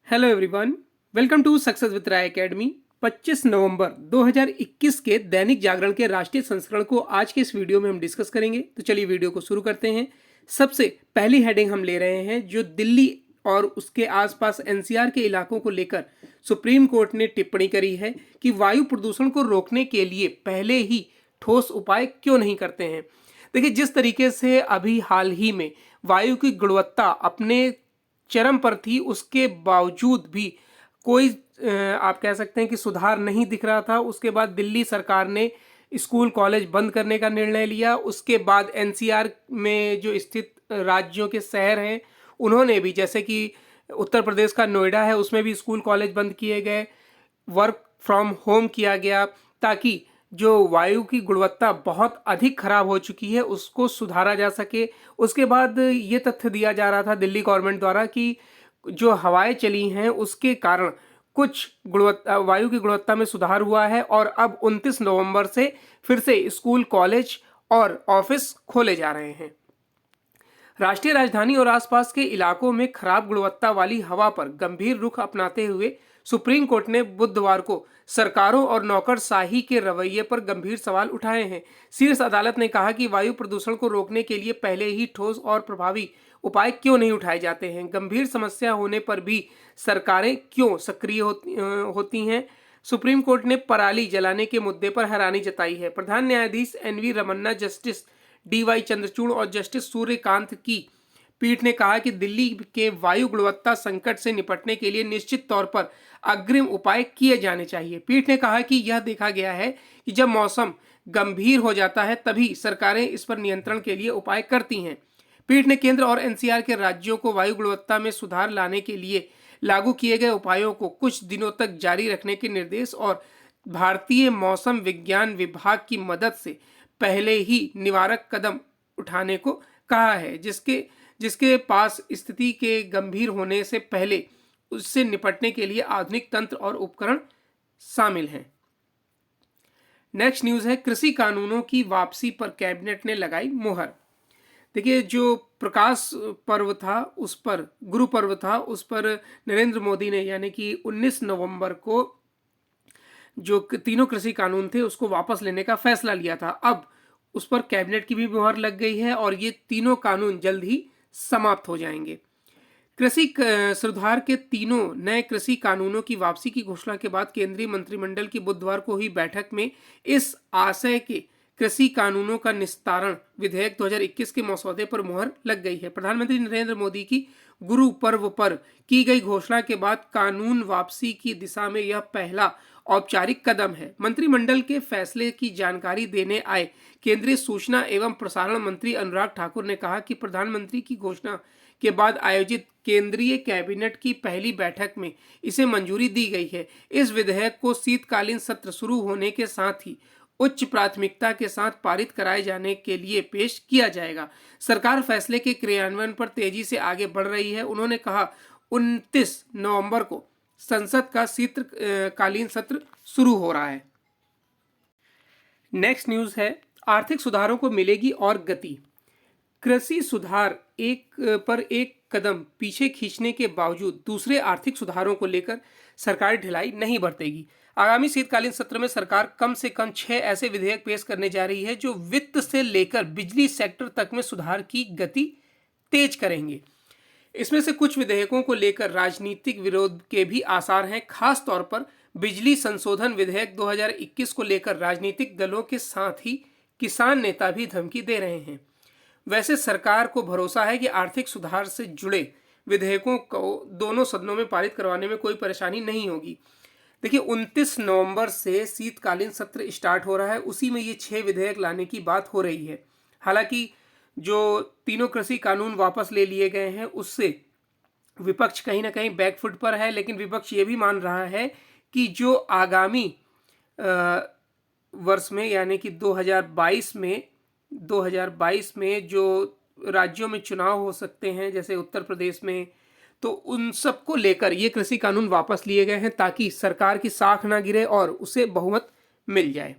Hello everyone, welcome to success with Rai academy. 25 नवंबर 2021 के दैनिक जागरण के राष्ट्रीय संस्करण को आज के इस वीडियो में हम डिस्कस करेंगे। तो चलिए वीडियो को शुरू करते हैं। सबसे पहली हेडिंग हम ले रहे हैं जो दिल्ली और उसके आसपास एनसीआर के इलाकों को लेकर सुप्रीम कोर्ट ने टिप्पणी करी है कि वायु प्रदूषण को रोकने के लिए पहले ही ठोस उपाय क्यों नहीं करते हैं। देखिए, जिस तरीके से अभी हाल ही में वायु की गुणवत्ता अपने चरम पर थी, उसके बावजूद भी कोई आप कह सकते हैं कि सुधार नहीं दिख रहा था। उसके बाद दिल्ली सरकार ने स्कूल कॉलेज बंद करने का निर्णय लिया। उसके बाद एनसीआर में जो स्थित राज्यों के शहर हैं उन्होंने भी, जैसे कि उत्तर प्रदेश का नोएडा है, उसमें भी स्कूल कॉलेज बंद किए गए, वर्क फ्रॉम होम किया गया ताकि जो वायु की गुणवत्ता बहुत अधिक खराब हो चुकी है उसको सुधारा जा सके। उसके बाद ये तथ्य दिया जा रहा था दिल्ली गवर्नमेंट द्वारा कि जो हवाएं चली हैं उसके कारण कुछ गुणवत्ता वायु की गुणवत्ता में सुधार हुआ है और अब 29 नवंबर से फिर से स्कूल कॉलेज और ऑफिस खोले जा रहे हैं। राष्ट्रीय राजधानी और आसपास के इलाकों में खराब गुणवत्ता वाली हवा पर गंभीर रुख अपनाते हुए सुप्रीम कोर्ट ने बुधवार को सरकारों और नौकरशाही के रवैये पर गंभीर सवाल उठाए हैं। शीर्ष अदालत ने कहा कि वायु प्रदूषण को रोकने के लिए पहले ही ठोस और प्रभावी उपाय क्यों नहीं उठाए जाते हैं। गंभीर समस्या होने पर भी सरकारें क्यों सक्रिय होती हैं। सुप्रीम कोर्ट ने पराली जलाने के मुद्दे पर हैरानी जताई है। प्रधान न्यायाधीश NV Ramana, justice DY Chandrachud और जस्टिस सूर्यकांत की पीठ ने कहा कि दिल्ली के वायु गुणवत्ता संकट से निपटने के लिए निश्चित तौर पर अग्रिम उपाय किए जाने चाहिए। पीठ ने कहा कि यह देखा गया है कि जब मौसम गंभीर हो जाता है तभी सरकारें इस पर नियंत्रण के लिए उपाय करती हैं। पीठ ने केंद्र और एनसीआर के राज्यों को वायु गुणवत्ता में सुधार लाने के लिए लागू किए गए उपायों को कुछ दिनों तक जारी रखने के निर्देश और भारतीय मौसम विज्ञान विभाग की मदद से पहले ही निवारक कदम उठाने को कहा है, जिसके पास स्थिति के गंभीर होने से पहले उससे निपटने के लिए आधुनिक तंत्र और उपकरण शामिल हैं। नेक्स्ट न्यूज़ है, कृषि कानूनों की वापसी पर कैबिनेट ने लगाई मुहर। देखिए, जो प्रकाश पर्व था उस पर, गुरु पर्व था उस पर नरेंद्र मोदी ने यानी कि 19 नवंबर को जो तीनों कृषि कानून थे उसको वापस लेने का फैसला लिया था। अब उस पर कैबिनेट की भी मुहर लग गई है और ये तीनों कानून जल्द ही समाप्त हो जाएंगे। कृषि सुधार के तीनों नए कृषि कानूनों की वापसी की घोषणा के बाद केंद्रीय मंत्रिमंडल की बुधवार को हुई बैठक में इस आशय के कृषि कानूनों का निस्तारण विधेयक 2021 के मसौदे पर मुहर लग गई है। प्रधानमंत्री नरेंद्र मोदी की गुरु पर्व पर की गई घोषणा के बाद कानून वापसी की दिशा में यह पहला औपचारिक कदम है। मंत्रिमंडल के फैसले की जानकारी देने आए केंद्रीय सूचना एवं प्रसारण मंत्री अनुराग ठाकुर ने कहा कि प्रधानमंत्री की घोषणा के बाद आयोजित केंद्रीय कैबिनेट की पहली बैठक में इसे मंजूरी दी गई है। इस विधेयक को शीतकालीन सत्र शुरू होने के साथ ही उच्च प्राथमिकता के साथ पारित कराए जाने के लिए पेश किया जाएगा। सरकार फैसले के क्रियान्वयन पर तेजी से आगे बढ़ रही है। उन्होंने कहा 29 नवंबर को संसद का शीतकालीन सत्र शुरू हो रहा है। नेक्स्ट न्यूज़ है, आर्थिक सुधारों को मिलेगी और गति। कृषि सुधार पर एक कदम पीछे खींचने के बावजूद दूसरे आर्थिक सुधारों को लेकर सरकार ढिलाई नहीं बरतेगी। आगामी शीतकालीन सत्र में सरकार कम से कम 6 ऐसे विधेयक पेश करने जा रही है जो वित्त से लेकर बिजली सेक्टर तक में सुधार की गति तेज करेंगे। इसमें से कुछ विधेयकों को लेकर राजनीतिक विरोध के भी आसार हैं। खास तौर पर बिजली संशोधन विधेयक 2021 को लेकर राजनीतिक दलों के साथ ही किसान नेता भी धमकी दे रहे हैं। वैसे सरकार को भरोसा है कि आर्थिक सुधार से जुड़े विधेयकों को दोनों सदनों में पारित करवाने में कोई परेशानी नहीं होगी। देखिए, 29 नवंबर से शीतकालीन सत्र स्टार्ट हो रहा है, उसी में ये 6 विधेयक लाने की बात हो रही है। हालांकि जो तीनों कृषि कानून वापस ले लिए गए हैं उससे विपक्ष कहीं ना कहीं बैकफुट पर है, लेकिन विपक्ष ये भी मान रहा है कि जो आगामी वर्ष में यानी कि 2022 में जो राज्यों में चुनाव हो सकते हैं जैसे उत्तर प्रदेश में, तो उन सब को लेकर ये कृषि कानून वापस लिए गए हैं ताकि सरकार की साख ना गिरे और उसे बहुमत मिल जाए।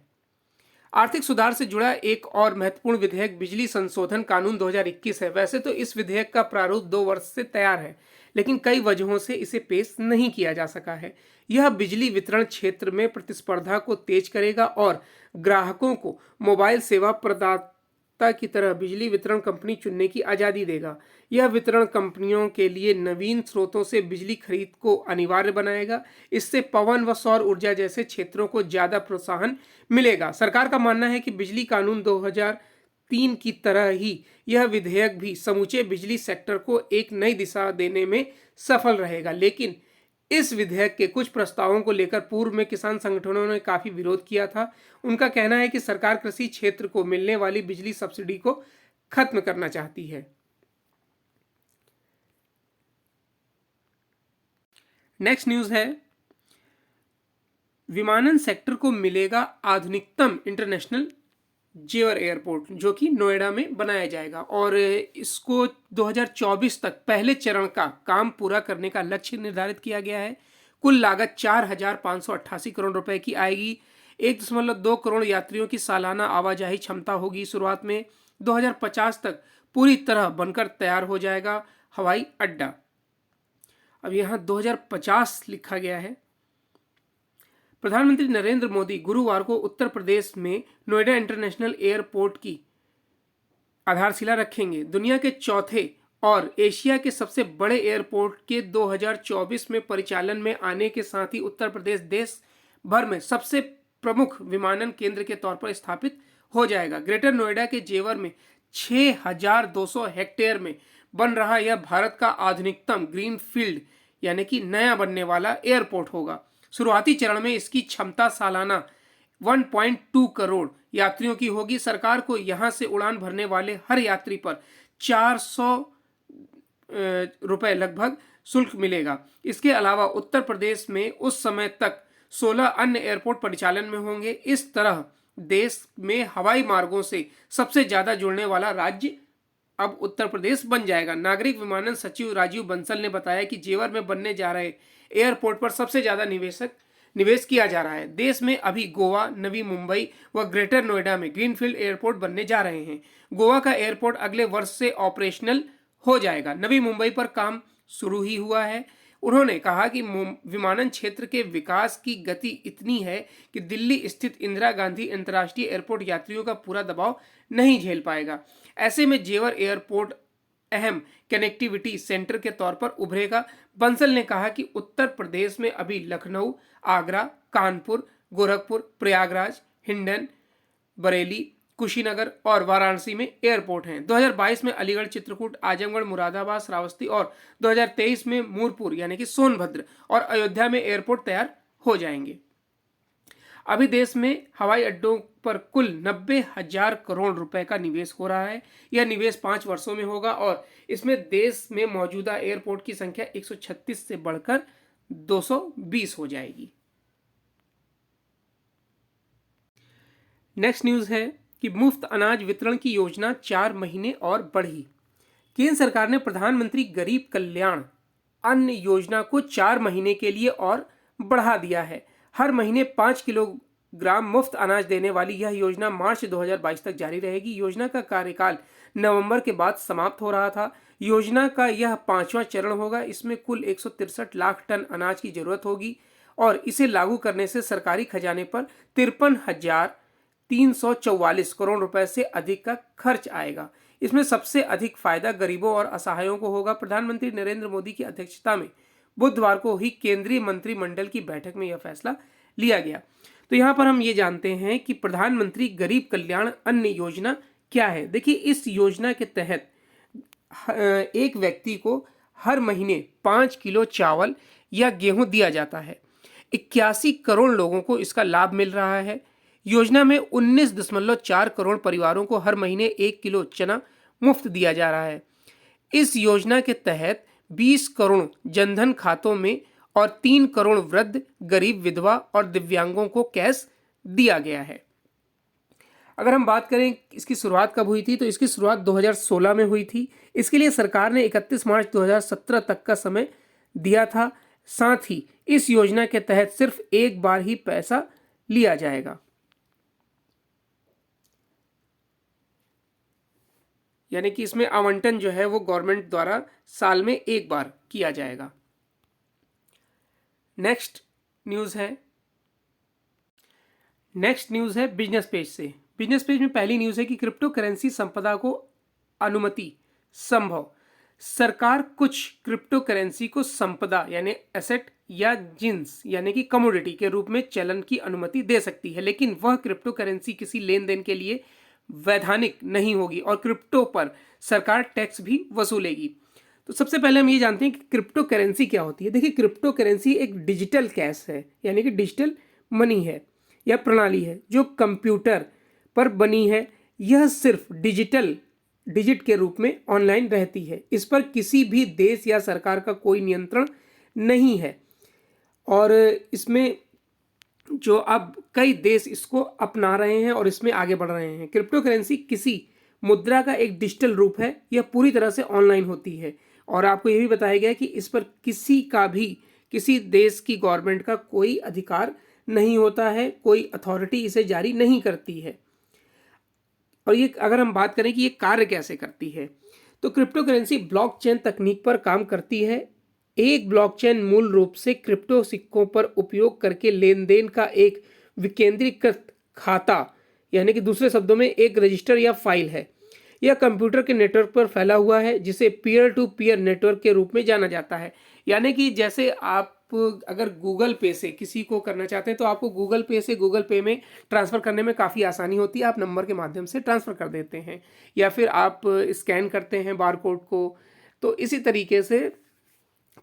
आर्थिक सुधार से जुड़ा एक और महत्वपूर्ण विधेयक बिजली संशोधन कानून 2021 है। वैसे तो इस विधेयक का प्रारूप 2 वर्ष से तैयार है, लेकिन कई वजहों से इसे पेश नहीं किया जा सका है। यह बिजली वितरण क्षेत्र में प्रतिस्पर्धा को तेज करेगा और ग्राहकों को मोबाइल सेवा प्रदाता की तरह बिजली वितरण कंपनी चुनने की आज़ादी देगा। यह वितरण कंपनियों के लिए नवीन स्रोतों से बिजली खरीद को अनिवार्य बनाएगा। इससे पवन व सौर ऊर्जा जैसे क्षेत्रों को ज़्यादा प्रोत्साहन मिलेगा। सरकार का मानना है कि बिजली कानून 2003 की तरह ही यह विधेयक भी समूचे बिजली सेक्टर को एक नई दिशा देने में सफल रहेगा। लेकिन इस विधेयक के कुछ प्रस्तावों को लेकर पूर्व में किसान संगठनों ने काफी विरोध किया था। उनका कहना है कि सरकार कृषि क्षेत्र को मिलने वाली बिजली सब्सिडी को खत्म करना चाहती है। नेक्स्ट न्यूज है, विमानन सेक्टर को मिलेगा आधुनिकतम इंटरनेशनल जेवर एयरपोर्ट, जो कि नोएडा में बनाया जाएगा और इसको 2024 तक पहले चरण का काम पूरा करने का लक्ष्य निर्धारित किया गया है। कुल लागत 4,588 करोड़ रुपए की आएगी। 1.2 करोड़ यात्रियों की सालाना आवाजाही क्षमता होगी। शुरुआत में 2050 तक पूरी तरह बनकर तैयार हो जाएगा हवाई अड्डा। अब यहाँ 2050 लिखा गया है। प्रधानमंत्री नरेंद्र मोदी गुरुवार को उत्तर प्रदेश में नोएडा इंटरनेशनल एयरपोर्ट की आधारशिला रखेंगे। दुनिया के चौथे और एशिया के सबसे बड़े एयरपोर्ट के 2024 में परिचालन में आने के साथ ही उत्तर प्रदेश देश भर में सबसे प्रमुख विमानन केंद्र के तौर पर स्थापित हो जाएगा। ग्रेटर नोएडा के जेवर में 6,200 हेक्टेयर में बन रहा यह भारत का आधुनिकतम ग्रीनफील्ड यानी कि नया बनने वाला एयरपोर्ट होगा। शुरुआती चरण में इसकी क्षमता सालाना 1.2 करोड़ यात्रियों की होगी। सरकार को यहां से उड़ान भरने वाले हर यात्री पर 400 रुपए लगभग शुल्क मिलेगा। इसके अलावा उत्तर प्रदेश में उस समय तक 16 अन्य एयरपोर्ट परिचालन में होंगे। इस तरह देश में हवाई मार्गों से सबसे ज्यादा जुड़ने वाला राज्य अब उत्तर प्रदेश बन जाएगा। नागरिक विमानन सचिव राजीव बंसल ने बताया कि जेवर में बनने जा रहे एयरपोर्ट पर सबसे ज्यादा निवेश किया जा रहा है। देश में अभी गोवा, नवी मुंबई व ग्रेटर नोएडा में ग्रीनफील्ड एयरपोर्ट बनने जा रहे हैं। गोवा का एयरपोर्ट अगले वर्ष से ऑपरेशनल हो जाएगा। नवी मुंबई पर काम शुरू ही हुआ है। उन्होंने कहा कि विमानन क्षेत्र के विकास की गति इतनी है कि दिल्ली स्थित इंदिरा गांधी अंतर्राष्ट्रीय एयरपोर्ट यात्रियों का पूरा दबाव नहीं झेल पाएगा। ऐसे में जेवर एयरपोर्ट अहम कनेक्टिविटी सेंटर के तौर पर उभरेगा। बंसल ने कहा कि उत्तर प्रदेश में अभी लखनऊ, आगरा, कानपुर, गोरखपुर, प्रयागराज, हिंडन, बरेली, कुशीनगर और वाराणसी में एयरपोर्ट हैं। 2022 में अलीगढ़, चित्रकूट, आजमगढ़, मुरादाबाद, श्रावस्ती और 2023 में मूरपुर यानी कि सोनभद्र और अयोध्या में एयरपोर्ट तैयार हो जाएंगे। अभी देश में हवाई अड्डों पर कुल 90,000 करोड़ रुपए का निवेश हो रहा है। यह निवेश 5 वर्षों में होगा और इसमें देश में मौजूदा एयरपोर्ट की संख्या 136 से बढ़कर 220 हो जाएगी। नेक्स्ट न्यूज है कि मुफ्त अनाज वितरण की योजना 4 महीने और बढ़ी। केंद्र सरकार ने प्रधानमंत्री गरीब कल्याण अन्न योजना को 4 महीने के लिए और बढ़ा दिया है। हर महीने 5 किलोग्राम मुफ्त अनाज देने वाली यह योजना मार्च 2022 तक जारी रहेगी। योजना का कार्यकाल नवंबर के बाद समाप्त हो रहा था। योजना का यह 5वां चरण होगा। इसमें कुल 163 लाख टन अनाज की जरूरत होगी और इसे लागू करने से सरकारी खजाने पर 53,344 करोड़ रुपए से अधिक का खर्च आएगा। इसमें सबसे अधिक फायदा गरीबों और असहायों को होगा। प्रधानमंत्री नरेंद्र मोदी की अध्यक्षता में बुधवार को ही केंद्रीय मंत्रिमंडल की बैठक में यह फैसला लिया गया। तो यहाँ पर हम ये जानते हैं कि प्रधानमंत्री गरीब कल्याण अन्न योजना क्या है। देखिए, इस योजना के तहत एक व्यक्ति को हर महीने 5 किलो चावल या गेहूं दिया जाता है। 81 करोड़ लोगों को इसका लाभ मिल रहा है। योजना में 19.4 करोड़ परिवारों को हर महीने 1 किलो चना मुफ्त दिया जा रहा है। इस योजना के तहत 20 करोड़ जनधन खातों में और 3 करोड़ वृद्ध, गरीब, विधवा और दिव्यांगों को कैश दिया गया है। अगर हम बात करें इसकी शुरुआत कब हुई थी, तो इसकी शुरुआत 2016 में हुई थी। इसके लिए सरकार ने 31 मार्च 2017 तक का समय दिया था। साथ ही इस योजना के तहत सिर्फ एक बार ही पैसा लिया जाएगा। यानी कि इसमें आवंटन जो है वो गवर्नमेंट द्वारा साल में एक बार किया जाएगा। नेक्स्ट न्यूज़ है बिजनेस पेज से। बिजनेस पेज में पहली न्यूज़ है कि क्रिप्टो करेंसी संपदा को अनुमति संभव। सरकार कुछ क्रिप्टो करेंसी को संपदा यानी एसेट या जिन्स यानी कि कमोडिटी के रूप में चलन की अनुमति दे सकती है, लेकिन वह क्रिप्टो करेंसी किसी लेन देन के लिए वैधानिक नहीं होगी और क्रिप्टो पर सरकार टैक्स भी वसूलेगी। तो सबसे पहले हम ये जानते हैं कि क्रिप्टो करेंसी क्या होती है। देखिए, क्रिप्टो करेंसी एक डिजिटल कैश है यानी कि डिजिटल मनी है या प्रणाली है जो कंप्यूटर पर बनी है। यह सिर्फ डिजिट के रूप में ऑनलाइन रहती है। इस पर किसी भी देश या सरकार का कोई नियंत्रण नहीं है और इसमें जो अब कई देश इसको अपना रहे हैं और इसमें आगे बढ़ रहे हैं। क्रिप्टो करेंसी किसी मुद्रा का एक डिजिटल रूप है। यह पूरी तरह से ऑनलाइन होती है और आपको यह भी बताया गया कि इस पर किसी देश की गवर्नमेंट का कोई अधिकार नहीं होता है, कोई अथॉरिटी इसे जारी नहीं करती है। और ये अगर हम बात करें कि ये कार्य कैसे करती है, तो क्रिप्टो करेंसी ब्लॉकचेन तकनीक पर काम करती है। एक ब्लॉकचेन मूल रूप से क्रिप्टो सिक्कों पर उपयोग करके लेन देन का एक विकेंद्रीकृत खाता यानी कि दूसरे शब्दों में एक रजिस्टर या फाइल है। यह कंप्यूटर के नेटवर्क पर फैला हुआ है जिसे पीयर टू पीयर नेटवर्क के रूप में जाना जाता है। यानी कि जैसे आप अगर गूगल पे से किसी को करना चाहते हैं तो आपको गूगल पे से गूगल पे में ट्रांसफ़र करने में काफ़ी आसानी होती है। आप नंबर के माध्यम से ट्रांसफ़र कर देते हैं या फिर आप स्कैन करते हैं बार कोड को। तो इसी तरीके से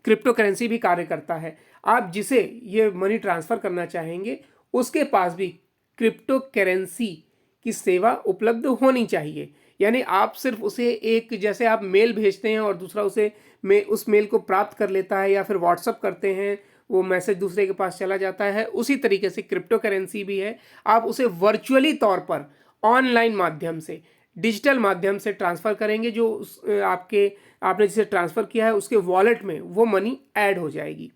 क्रिप्टो करेंसी भी कार्य करता है। आप जिसे ये मनी ट्रांसफ़र करना चाहेंगे उसके पास भी क्रिप्टो करेंसी की सेवा उपलब्ध होनी चाहिए। यानी आप सिर्फ उसे एक, जैसे आप मेल भेजते हैं और दूसरा उस मेल को प्राप्त कर लेता है या फिर व्हाट्सअप करते हैं, वो मैसेज दूसरे के पास चला जाता है, उसी तरीके से क्रिप्टो करेंसी भी है। आप उसे वर्चुअली तौर पर ऑनलाइन माध्यम से, डिजिटल माध्यम से ट्रांसफ़र करेंगे। जो आपने जिसे ट्रांसफ़र किया है उसके वॉलेट में वो मनी ऐड हो जाएगी।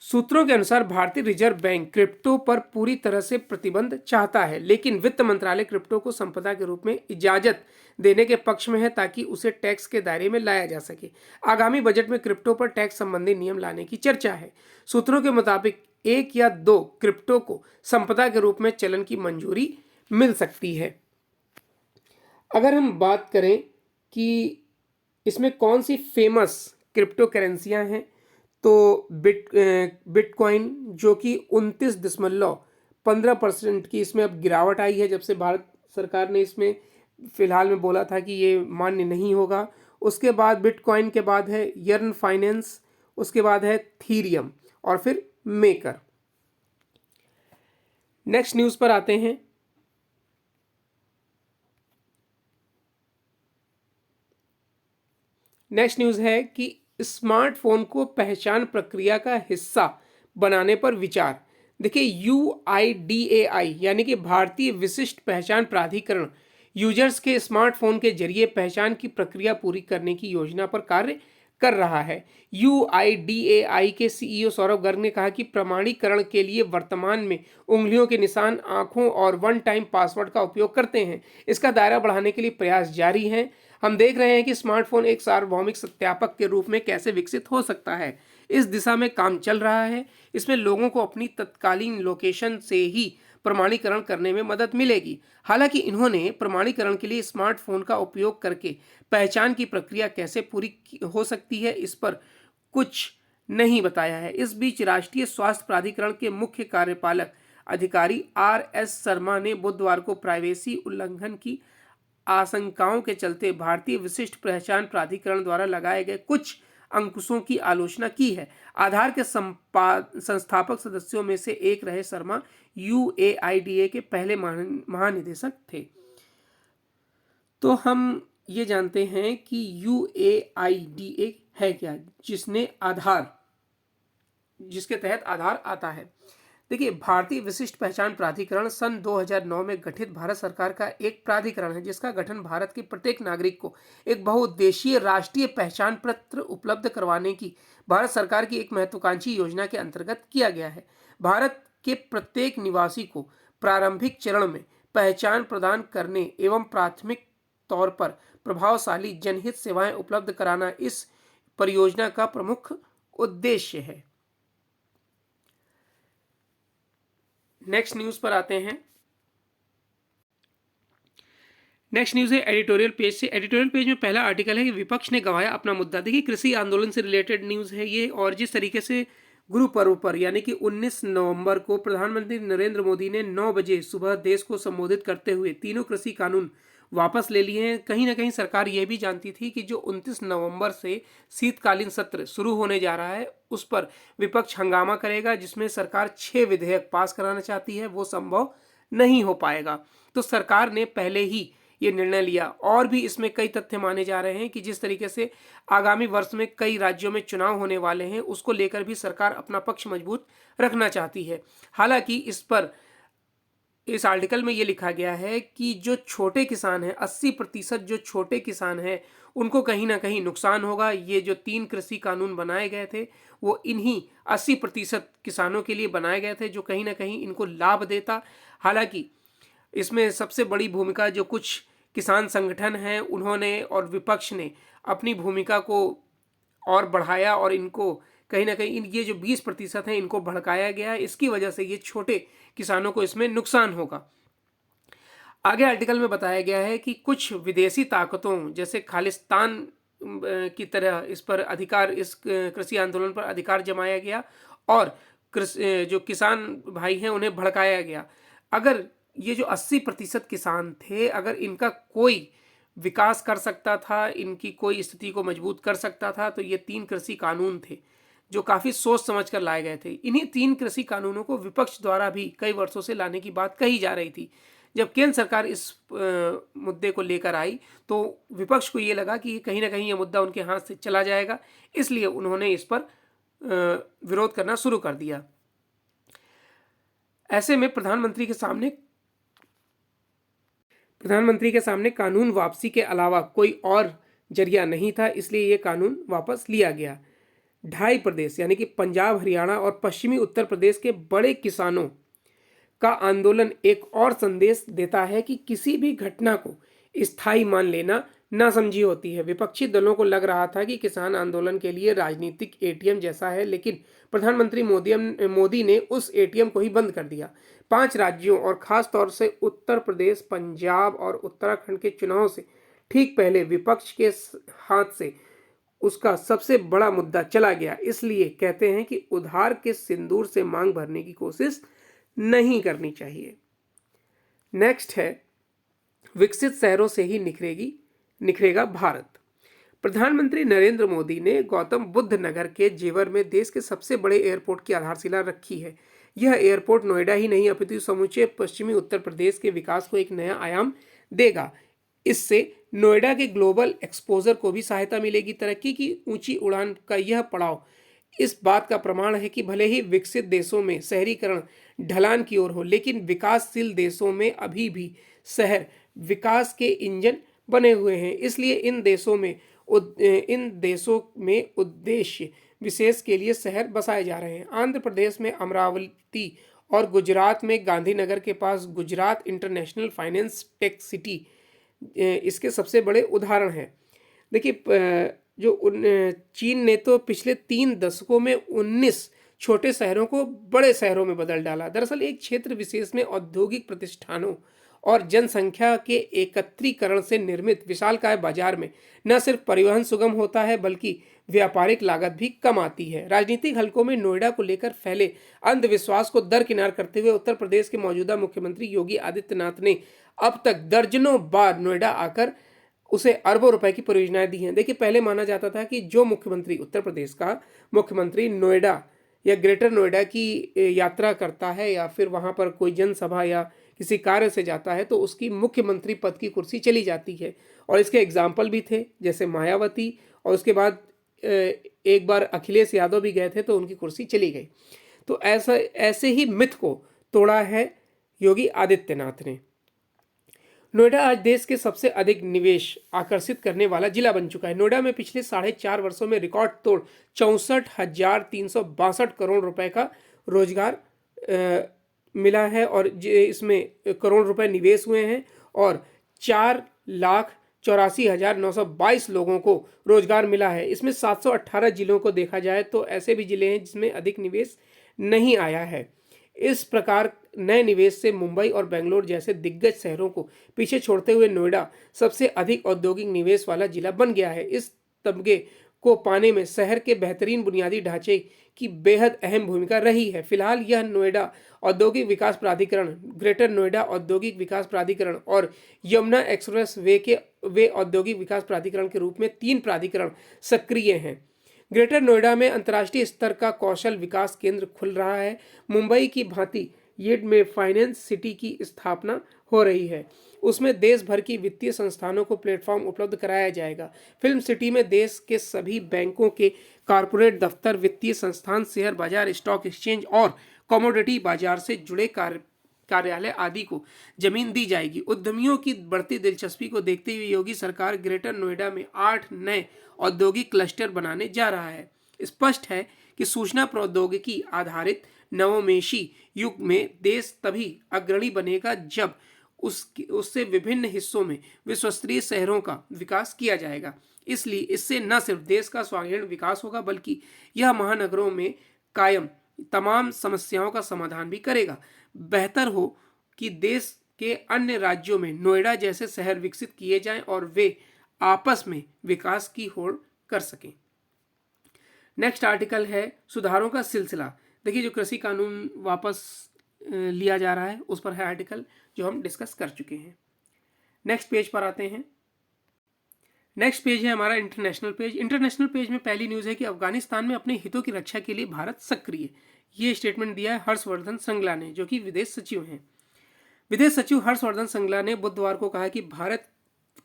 सूत्रों के अनुसार भारतीय रिजर्व बैंक क्रिप्टो पर पूरी तरह से प्रतिबंध चाहता है, लेकिन वित्त मंत्रालय क्रिप्टो को संपदा के रूप में इजाजत देने के पक्ष में है ताकि उसे टैक्स के दायरे में लाया जा सके। आगामी बजट में क्रिप्टो पर टैक्स संबंधी नियम लाने की चर्चा है। सूत्रों के मुताबिक 1 या 2 क्रिप्टो को संपदा के रूप में चलन की मंजूरी मिल सकती है। अगर हम बात करें कि इसमें कौन सी फेमस क्रिप्टो करेंसियाँ हैं, तो बिटकॉइन जो कि 29.15% की इसमें अब गिरावट आई है जब से भारत सरकार ने इसमें फिलहाल में बोला था कि ये मान्य नहीं होगा। उसके बाद बिटकॉइन के बाद है यर्न फाइनेंस, उसके बाद है थीरियम और फिर मेकर। नेक्स्ट न्यूज़ पर आते हैं। नेक्स्ट न्यूज़ है कि स्मार्टफोन को पहचान प्रक्रिया का हिस्सा बनाने पर विचार। देखिए, UIDAI यानी कि भारतीय विशिष्ट पहचान प्राधिकरण यूजर्स के स्मार्टफोन के जरिए पहचान की प्रक्रिया पूरी करने की योजना पर कार्य कर रहा है। UIDAI के CEO सौरभ गर्ग ने कहा कि प्रमाणीकरण के लिए वर्तमान में उंगलियों के निशान, आंखों और वन टाइम पासवर्ड का उपयोग करते हैं। इसका दायरा बढ़ाने के लिए प्रयास जारी हैं। हम देख रहे हैं कि स्मार्टफोन एक सार्वभौमिक सत्यापक के रूप में कैसे विकसित हो सकता है। इस दिशा में काम चल रहा है। इसमें लोगों को अपनी तत्कालीन लोकेशन से ही प्रमाणीकरण करने में मदद मिलेगी। हालांकि इन्होंने प्रमाणीकरण के लिए स्मार्टफोन का उपयोग करके पहचान की प्रक्रिया कैसे पूरी हो सकती है, इस पर कुछ नहीं बताया है। इस बीच राष्ट्रीय स्वास्थ्य प्राधिकरण के मुख्य कार्यपालक अधिकारी RS शर्मा ने बुधवार को प्राइवेसी उल्लंघन की आशंकाओं के चलते भारतीय विशिष्ट पहचान प्राधिकरण द्वारा लगाए गए कुछ अंकुशों की आलोचना की है। आधार के संस्थापक सदस्यों में से एक रहे शर्मा UAIDA के पहले महानिदेशक थे। तो हम ये जानते हैं कि UAIDA है क्या, जिसके तहत आधार आता है। देखिए, भारतीय विशिष्ट पहचान प्राधिकरण सन 2009 में गठित भारत सरकार का एक प्राधिकरण है जिसका गठन भारत के प्रत्येक नागरिक को एक बहुउद्देशीय राष्ट्रीय पहचान पत्र उपलब्ध करवाने की भारत सरकार की एक महत्वाकांक्षी योजना के अंतर्गत किया गया है। भारत के प्रत्येक निवासी को प्रारंभिक चरण में पहचान प्रदान करने एवं प्राथमिक तौर पर प्रभावशाली जनहित सेवाएं उपलब्ध कराना इस परियोजना का प्रमुख उद्देश्य है। नेक्स्ट न्यूज पर आते हैं। नेक्स्ट न्यूज है एडिटोरियल पेज से। एडिटोरियल पेज में पहला आर्टिकल है कि विपक्ष ने गंवाया अपना मुद्दा। देखिए, कृषि आंदोलन से रिलेटेड न्यूज है ये, और जिस तरीके से गुरु पर्व पर यानी कि 19 नवंबर को प्रधानमंत्री नरेंद्र मोदी ने 9 बजे सुबह देश को संबोधित करते हुए तीनों कृषि कानून वापस ले लिए हैं। कहीं ना कहीं सरकार ये भी जानती थी कि जो 29 नवंबर से शीतकालीन सत्र शुरू होने जा रहा है उस पर विपक्ष हंगामा करेगा, जिसमें सरकार 6 विधेयक पास कराना चाहती है, वो संभव नहीं हो पाएगा। तो सरकार ने पहले ही ये निर्णय लिया। और भी इसमें कई तथ्य माने जा रहे हैं कि जिस तरीके से आगामी वर्ष में कई राज्यों में चुनाव होने वाले हैं, उसको लेकर भी सरकार अपना पक्ष मजबूत रखना चाहती है। हालांकि इस आर्टिकल में ये लिखा गया है कि जो छोटे किसान हैं, 80% जो छोटे किसान हैं, उनको कहीं ना कहीं नुकसान होगा। ये जो 3 कृषि कानून बनाए गए थे वो इन्हीं 80% किसानों के लिए बनाए गए थे, जो कहीं ना कहीं इनको लाभ देता। हालांकि इसमें सबसे बड़ी भूमिका जो कुछ किसान संगठन हैं उन्होंने और विपक्ष ने अपनी भूमिका को और बढ़ाया, और इनको कहीं ना कहीं ये जो 20% हैं इनको भड़काया गया है। इसकी वजह से ये छोटे किसानों को इसमें नुकसान होगा। आगे आर्टिकल में बताया गया है कि कुछ विदेशी ताकतों जैसे खालिस्तान की तरह इस पर अधिकार, इस कृषि आंदोलन पर अधिकार जमाया गया और जो किसान भाई हैं उन्हें भड़काया गया। अगर ये जो 80% किसान थे, अगर इनका कोई विकास कर सकता था, इनकी कोई स्थिति को मजबूत कर सकता था, तो ये 3 कृषि कानून थे जो काफ़ी सोच समझ कर लाए गए थे। इन्हीं 3 कृषि कानूनों को विपक्ष द्वारा भी कई वर्षों से लाने की बात कही जा रही थी। जब केंद्र सरकार इस मुद्दे को लेकर आई तो विपक्ष को ये लगा कि कहीं ना कहीं ये मुद्दा उनके हाथ से चला जाएगा, इसलिए उन्होंने इस पर विरोध करना शुरू कर दिया। ऐसे में प्रधानमंत्री के सामने कानून वापसी के अलावा कोई और जरिया नहीं था, इसलिए ये कानून वापस लिया गया। 2.5 प्रदेश यानी कि पंजाब, हरियाणा और पश्चिमी उत्तर प्रदेश के बड़े किसानों का आंदोलन एक और संदेश देता है कि किसी भी घटना को स्थायी मान लेना नासमझी होती है। विपक्षी दलों को लग रहा था कि किसान आंदोलन के लिए राजनीतिक एटीएम जैसा है, लेकिन प्रधानमंत्री मोदी ने उस एटीएम को ही बंद कर दिया। 5 राज्यों और खास तौर से उत्तर प्रदेश, पंजाब और उत्तराखंड के चुनाव से ठीक पहले विपक्ष के हाथ से उसका सबसे बड़ा मुद्दा चला गया। इसलिए कहते हैं कि उधार के सिंदूर से मांग भरने की कोशिश नहीं करनी चाहिए। नेक्स्ट है, विकसित शहरों से ही निखरेगा भारत। प्रधानमंत्री नरेंद्र मोदी ने गौतम बुद्ध नगर के जेवर में देश के सबसे बड़े एयरपोर्ट की आधारशिला रखी है। यह एयरपोर्ट नोएडा ही नहीं अपितु समूचे पश्चिमी उत्तर प्रदेश के विकास को एक नया आयाम देगा। इससे नोएडा के ग्लोबल एक्सपोजर को भी सहायता मिलेगी। तरक्की की ऊंची उड़ान का यह पड़ाव इस बात का प्रमाण है कि भले ही विकसित देशों में शहरीकरण ढलान की ओर हो, लेकिन विकासशील देशों में अभी भी शहर विकास के इंजन बने हुए हैं। इसलिए इन देशों में उद्देश्य विशेष के लिए शहर बसाए जा रहे हैं। आंध्र प्रदेश में अमरावती और गुजरात में गांधीनगर के पास Gujarat international finance tech city इसके सबसे बड़े उदाहरण हैं। देखिए, चीन ने तो पिछले 3 दशकों में 19 छोटे शहरों को बड़े शहरों में बदल डाला। दरअसल एक क्षेत्र विशेष में औद्योगिक प्रतिष्ठानों और जनसंख्या के एकत्रीकरण से निर्मित विशालकाय बाजार में न सिर्फ परिवहन सुगम होता है बल्कि व्यापारिक लागत भी कम आती है। राजनीतिक हलकों में नोएडा को लेकर फैले अंधविश्वास को दरकिनार करते हुए उत्तर प्रदेश के मौजूदा मुख्यमंत्री योगी आदित्यनाथ ने अब तक दर्जनों बार नोएडा आकर उसे अरबों रुपए की परियोजनाएं दी हैं। देखिए, पहले माना जाता था कि जो मुख्यमंत्री, उत्तर प्रदेश का मुख्यमंत्री नोएडा या ग्रेटर नोएडा की यात्रा करता है या फिर वहां पर कोई जनसभा या किसी कार्य से जाता है तो उसकी मुख्यमंत्री पद की कुर्सी चली जाती है। और इसके एग्जाम्पल भी थे, जैसे मायावती, और उसके बाद एक बार अखिलेश यादव भी गए थे तो उनकी कुर्सी चली गई। तो ऐसे ही मिथ को तोड़ा है योगी आदित्यनाथ ने। नोएडा आज देश के सबसे अधिक निवेश आकर्षित करने वाला जिला बन चुका है। नोएडा में पिछले 4.5 वर्षों में रिकॉर्ड तोड़ 64,362 करोड़ रुपए का रोजगार मिला है और इसमें करोड़ रुपए निवेश हुए हैं और 4 लाख 84,922 लोगों को रोजगार मिला है। इसमें 718 जिलों को देखा जाए तो ऐसे भी जिले हैं जिसमें अधिक निवेश नहीं आया है। इस प्रकार नए निवेश से मुंबई और बेंगलोर जैसे दिग्गज शहरों को पीछे छोड़ते हुए नोएडा सबसे अधिक औद्योगिक निवेश वाला जिला बन गया है। इस तमगे को पाने में शहर के बेहतरीन बुनियादी ढांचे की बेहद अहम भूमिका रही है। फिलहाल यह नोएडा औद्योगिक विकास प्राधिकरण, ग्रेटर नोएडा औद्योगिक विकास प्राधिकरण और यमुना एक्सप्रेस वे औद्योगिक विकास प्राधिकरण के रूप में 3 प्राधिकरण सक्रिय हैं। ग्रेटर नोएडा में अंतर्राष्ट्रीय स्तर का कौशल विकास केंद्र खुल रहा है। मुंबई की भांति येड में फाइनेंस सिटी की स्थापना हो रही है। उसमें देश भर की वित्तीय संस्थानों को प्लेटफॉर्म उपलब्ध कराया जाएगा। फिल्म सिटी में देश के सभी बैंकों के कॉरपोरेट दफ्तर, वित्तीय संस्थान, शेयर बाजार, स्टॉक एक्सचेंज और कमोडिटी बाजार से जुड़े कार्यालय आदि को जमीन दी जाएगी। उद्यमियों की बढ़ती दिलचस्पी को देखते हुए योगी सरकार ग्रेटर नोएडा में 8 नए औद्योगिक क्लस्टर बनाने जा रहा है। स्पष्ट है कि सूचना प्रौद्योगिकी आधारित नवोन्मेषी युग में देश तभी अग्रणी बनेगा जब उससे विभिन्न हिस्सों में विश्वस्तरीय शहरों का विकास किया जाएगा। इसलिए इससे न सिर्फ देश का सर्वांगीण विकास होगा बल्कि यह महानगरों में कायम तमाम समस्याओं का समाधान भी करेगा। बेहतर हो कि देश के अन्य राज्यों में नोएडा जैसे शहर विकसित किए जाएं और वे आपस में विकास की होड़ कर सकें। नेक्स्ट आर्टिकल है सुधारों का सिलसिला। देखिए, जो कृषि कानून वापस लिया जा रहा है उस पर है आर्टिकल जो हम डिस्कस कर चुके हैं। नेक्स्ट पेज पर आते हैं। नेक्स्ट पेज है हमारा इंटरनेशनल पेज। इंटरनेशनल पेज में पहली न्यूज़ है कि अफगानिस्तान में अपने हितों की रक्षा के लिए भारत सक्रिय। ये स्टेटमेंट दिया है हर्षवर्धन श्रृंगला ने, जो कि विदेश सचिव हैं। विदेश सचिव हर्षवर्धन श्रृंगला ने बुधवार को कहा कि भारत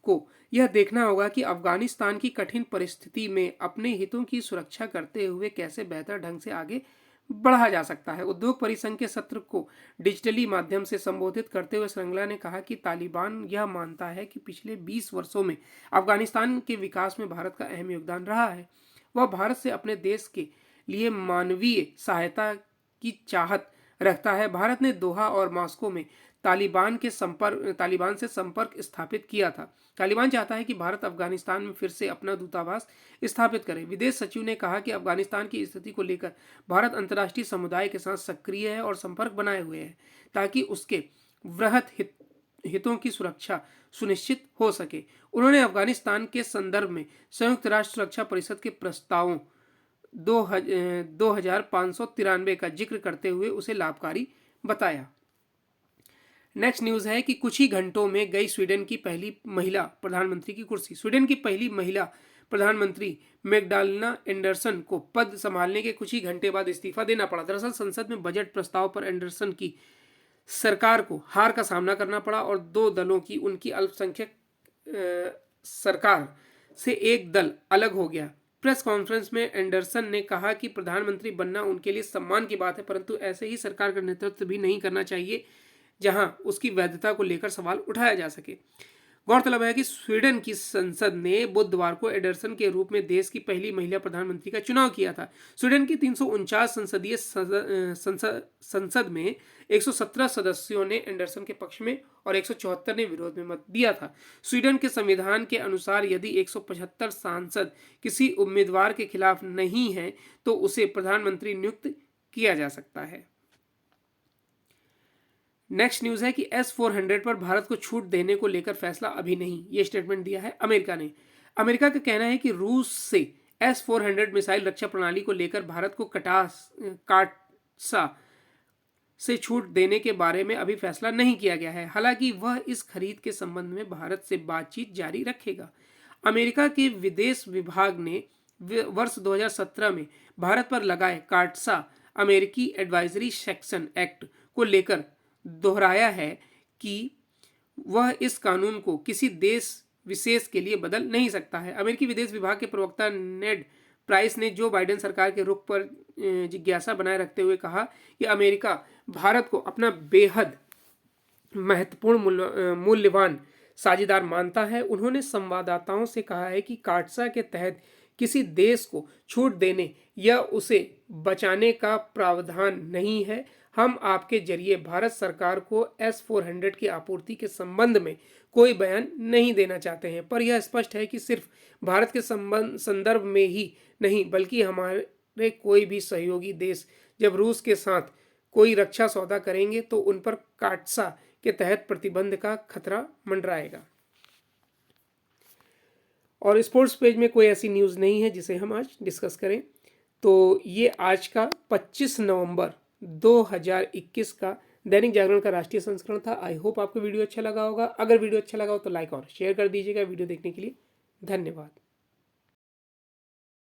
को यह देखना होगा कि अफगानिस्तान की कठिन परिस्थिति में अपने हितों की सुरक्षा करते हुए कैसे बेहतर ढंग से आगे बढ़ा जा सकता है। उद्योग परिसंघ के सत्र को डिजिटली माध्यम से संबोधित करते हुए श्रृंगला ने कहा कि तालिबान यह मानता है कि पिछले 20 वर्षों में अफगानिस्तान के विकास में भारत का अहम योगदान रहा है। वह भारत से अपने देश के लिए मानवीय सहायता की चाहत रखता है। भारत ने दोहा और मॉस्को में तालिबान से संपर्क स्थापित किया था। तालिबान चाहता है कि भारत अफगानिस्तान में फिर से अपना दूतावास स्थापित करे। विदेश सचिव ने कहा कि अफगानिस्तान की स्थिति को लेकर भारत अंतर्राष्ट्रीय समुदाय के साथ सक्रिय है और संपर्क बनाए हुए है ताकि उसके वृहत हितों की सुरक्षा सुनिश्चित हो सके। उन्होंने अफगानिस्तान के संदर्भ में संयुक्त राष्ट्र सुरक्षा परिषद के प्रस्तावों 2593 का जिक्र करते हुए उसे लाभकारी बताया। नेक्स्ट न्यूज़ है कि कुछ ही घंटों में गई स्वीडन की पहली महिला प्रधानमंत्री की कुर्सी। स्वीडन की पहली महिला प्रधानमंत्री मैग्डालेना एंडरसन को पद संभालने के कुछ ही घंटे बाद इस्तीफा देना पड़ा। दरअसल संसद में बजट प्रस्ताव पर एंडरसन की सरकार को हार का सामना करना पड़ा और 2 दलों की उनकी अल्पसंख्यक सरकार से एक दल अलग हो गया। प्रेस कॉन्फ्रेंस में एंडरसन ने कहा कि प्रधानमंत्री बनना उनके लिए सम्मान की बात है, परंतु ऐसे ही सरकार का नेतृत्व भी नहीं करना चाहिए जहां उसकी वैधता को लेकर सवाल उठाया जा सके। गौरतलब है कि स्वीडन की संसद ने बुधवार को एंडरसन के रूप में देश की पहली महिला प्रधानमंत्री का चुनाव किया था। स्वीडन की 349 संसदीय संसद में 117 सदस्यों ने एंडरसन के पक्ष में और 174 ने विरोध में मत दिया था। स्वीडन के संविधान के अनुसार यदि 175 सांसद किसी उम्मीदवार के खिलाफ नहीं है तो उसे प्रधानमंत्री नियुक्त किया जा सकता है। नेक्स्ट न्यूज़ है कि S-400 पर भारत को छूट देने को लेकर फैसला अभी नहीं। ये स्टेटमेंट दिया है अमेरिका ने। अमेरिका का कहना है कि रूस से S-400 मिसाइल रक्षा प्रणाली को लेकर भारत को काटसा से छूट देने के बारे में अभी फैसला नहीं किया गया है। हालांकि वह इस खरीद के संबंध में भारत से बातचीत जारी रखेगा। अमेरिका के विदेश विभाग ने वर्ष 2017 में भारत पर लगाए काटसा अमेरिकी एडवाइजरी सेक्शन एक्ट को लेकर दोहराया है कि वह इस कानून को किसी देश विशेष के लिए बदल नहीं सकता है। अमेरिकी विदेश विभाग के प्रवक्ता नेड प्राइस ने जो बाइडेन सरकार के रुख पर जिज्ञासा बनाए रखते हुए कहा कि अमेरिका भारत को अपना बेहद महत्वपूर्ण मूल्यवान साझेदार मानता है। उन्होंने संवाददाताओं से कहा है कि काटसा के तहत किसी देश को छूट देने या उसे बचाने का प्रावधान नहीं है। हम आपके जरिए भारत सरकार को S-400 की आपूर्ति के संबंध में कोई बयान नहीं देना चाहते हैं, पर यह स्पष्ट है कि सिर्फ भारत के संदर्भ में ही नहीं बल्कि हमारे कोई भी सहयोगी देश जब रूस के साथ कोई रक्षा सौदा करेंगे तो उन पर काटसा के तहत प्रतिबंध का खतरा मंडराएगा। और स्पोर्ट्स पेज में कोई ऐसी न्यूज़ नहीं है जिसे हम आज डिस्कस करें। तो ये आज का 25 नवंबर 2021 का दैनिक जागरण का राष्ट्रीय संस्करण था। आई होप आपको वीडियो अच्छा लगा होगा। अगर वीडियो अच्छा लगा हो तो लाइक और शेयर कर दीजिएगा। वीडियो देखने के लिए धन्यवाद।